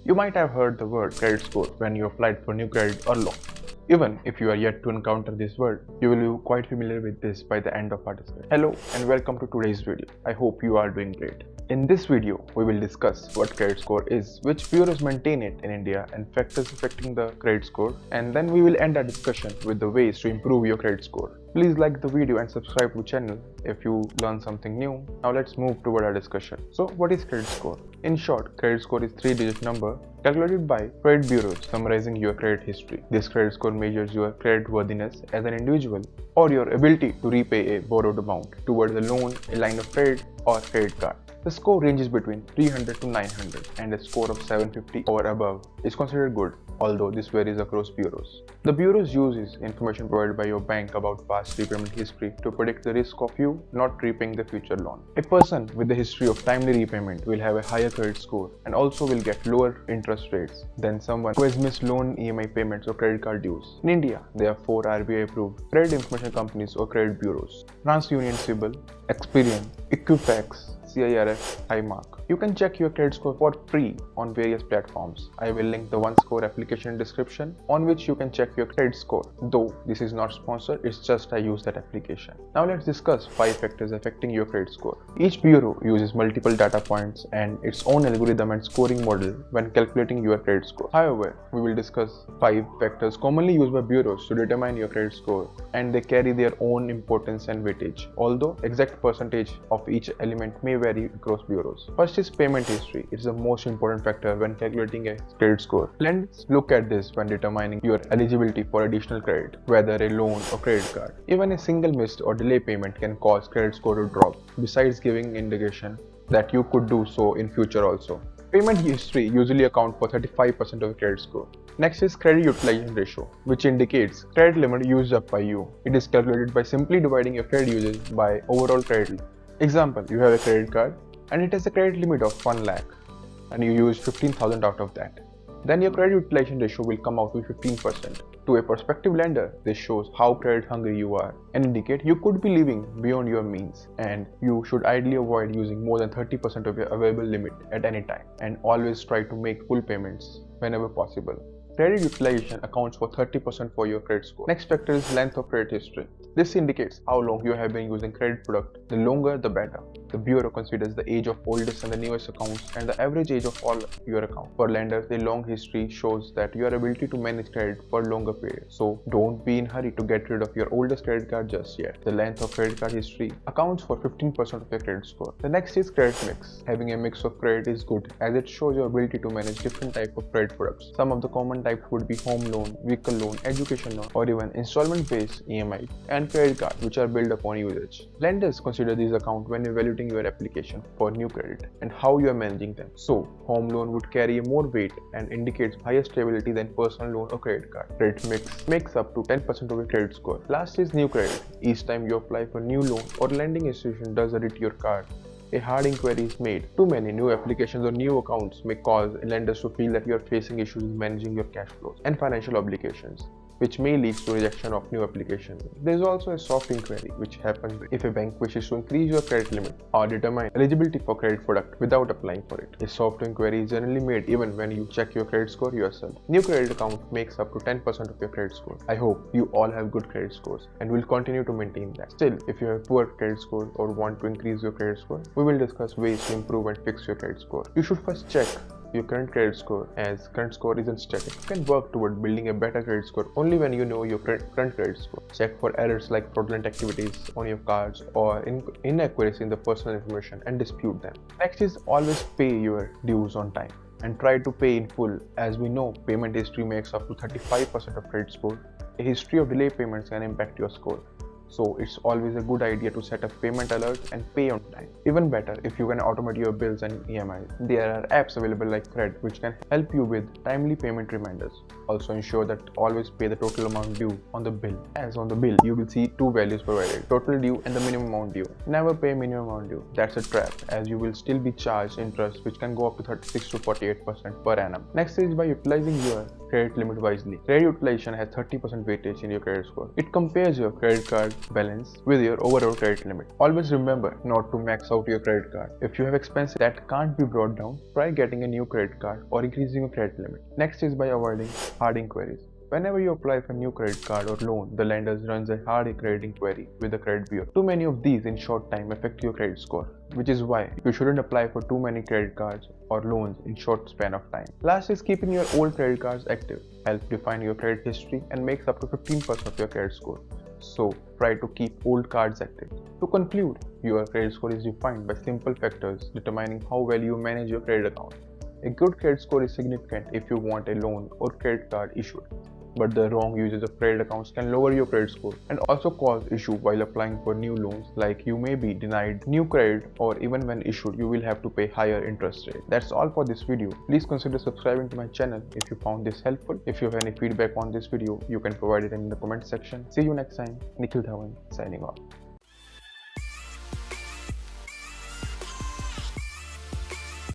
You might have heard the word credit score when you applied for new credit or loan. Even if you are yet to encounter this word, you will be quite familiar with this by the end of our discussion. Hello and welcome to today's video. I hope you are doing great. In this video, we will discuss what credit score is, which bureaus maintain it in India and factors affecting the credit score, and then we will end our discussion with the ways to improve your credit score. Please like the video and subscribe to the channel if you learn something new. Now let's move toward our discussion. So what is credit score? In short, credit score is 3-digit number calculated by credit bureaus summarizing your credit history. This credit score measures your credit worthiness as an individual or your ability to repay a borrowed amount towards a loan, a line of credit or credit card. The score ranges between 300 to 900 and a score of 750 or above is considered good, although this varies across bureaus. The bureaus uses information provided by your bank about past repayment history to predict the risk of you not repaying the future loan. A person with a history of timely repayment will have a higher credit score and also will get lower interest rates than someone who has missed loan, EMI payments or credit card dues. In India, there are 4 RBI approved credit information companies or credit bureaus: TransUnion CIBIL, Experian, Equifax, CIRF, Highmark. You can check your credit score for free on various platforms. I will link the OneScore application in description on which you can check your credit score. Though this is not sponsored, it's just I use that application. Now let's discuss 5 factors affecting your credit score. Each bureau uses multiple data points and its own algorithm and scoring model when calculating your credit score. However, we will discuss 5 factors commonly used by bureaus to determine your credit score, and they carry their own importance and weightage, although exact percentage of each element may vary across bureaus. First is payment history. It's the most important factor when calculating a credit score. Let's look at this when determining your eligibility for additional credit, whether a loan or credit card. Even a single missed or delayed payment can cause credit score to drop, besides giving indication that you could do so in future also. Payment history usually accounts for 35% of the credit score. Next is credit utilization ratio, which indicates credit limit used up by you. It is calculated by simply dividing your credit usage by overall credit limit. Example, you have a credit card and it has a credit limit of 1 lakh and you use 15,000 out of that. Then your credit utilization ratio will come out to 15%. To a prospective lender, this shows how credit hungry you are and indicate you could be living beyond your means, and you should ideally avoid using more than 30% of your available limit at any time and always try to make full payments whenever possible. Credit utilization accounts for 30% for your credit score. Next factor is length of credit history. This indicates how long you have been using credit product. The longer the better. The bureau considers the age of oldest and the newest accounts and the average age of all your accounts. For lenders, the long history shows that your ability to manage credit for longer periods. So don't be in a hurry to get rid of your oldest credit card just yet. The length of credit card history accounts for 15% of your credit score. The next is credit mix. Having a mix of credit is good as it shows your ability to manage different types of credit products. Some of the common types would be home loan, vehicle loan, education loan, or even installment-based EMI and credit card, which are built upon usage. Lenders consider these accounts when evaluating your application for new credit and how you are managing them. So, home loan would carry more weight and indicates higher stability than personal loan or credit card. Credit mix makes up to 10% of your credit score. Last is new credit. Each time you apply for new loan or lending institution does audit your card, a hard inquiry is made. Too many new applications or new accounts may cause lenders to feel that you are facing issues in managing your cash flows and financial obligations, which may lead to rejection of new applications. There is also a soft inquiry, which happens if a bank wishes to increase your credit limit or determine eligibility for credit product without applying for it. A soft inquiry is generally made even when you check your credit score yourself. New credit account makes up to 10% of your credit score. I hope you all have good credit scores and will continue to maintain that. Still, if you have poor credit score or want to increase your credit score, we will discuss ways to improve and fix your credit score. You should first check your current credit score, as current score isn't static. You can work toward building a better credit score only when you know your current credit score. Check for errors like fraudulent activities on your cards or inaccuracy in the personal information and dispute them. Next is always pay your dues on time and try to pay in full. As we know, payment history makes up to 35% of credit score. A history of delayed payments can impact your score. So it's always a good idea to set up payment alerts and pay on time. Even better if you can automate your bills and EMIs. There are apps available like Cred which can help you with timely payment reminders. Also ensure that always pay the total amount due on the bill. As on the bill, you will see 2 values provided: total due and the minimum amount due. Never pay minimum amount due. That's a trap, as you will still be charged interest which can go up to 36 to 48% per annum. Next is by utilizing your credit limit wisely. Credit utilization has 30% weightage in your credit score. It compares your credit card balance with your overall credit limit. Always remember not to max out your credit card. If you have expenses that can't be brought down, try getting a new credit card or increasing your credit limit. Next is by avoiding hard inquiries. Whenever you apply for a new credit card or loan, the lender runs a hard credit inquiry with the credit bureau. Too many of these in short time affect your credit score, which is why you shouldn't apply for too many credit cards or loans in short span of time. Last is keeping your old credit cards active. Helps define your credit history and makes up to 15% of your credit score. So try to keep old cards active. To conclude, your credit score is defined by simple factors determining how well you manage your credit account. A good credit score is significant if you want a loan or credit card issued, but the wrong usage of credit accounts can lower your credit score and also cause issue while applying for new loans, like you may be denied new credit, or even when issued you will have to pay higher interest rate. That's all for this video. Please consider subscribing to my channel if you found this helpful. If you have any feedback on this video, you can provide it in the comment section. See you next time. Nikhil Dhawan signing off.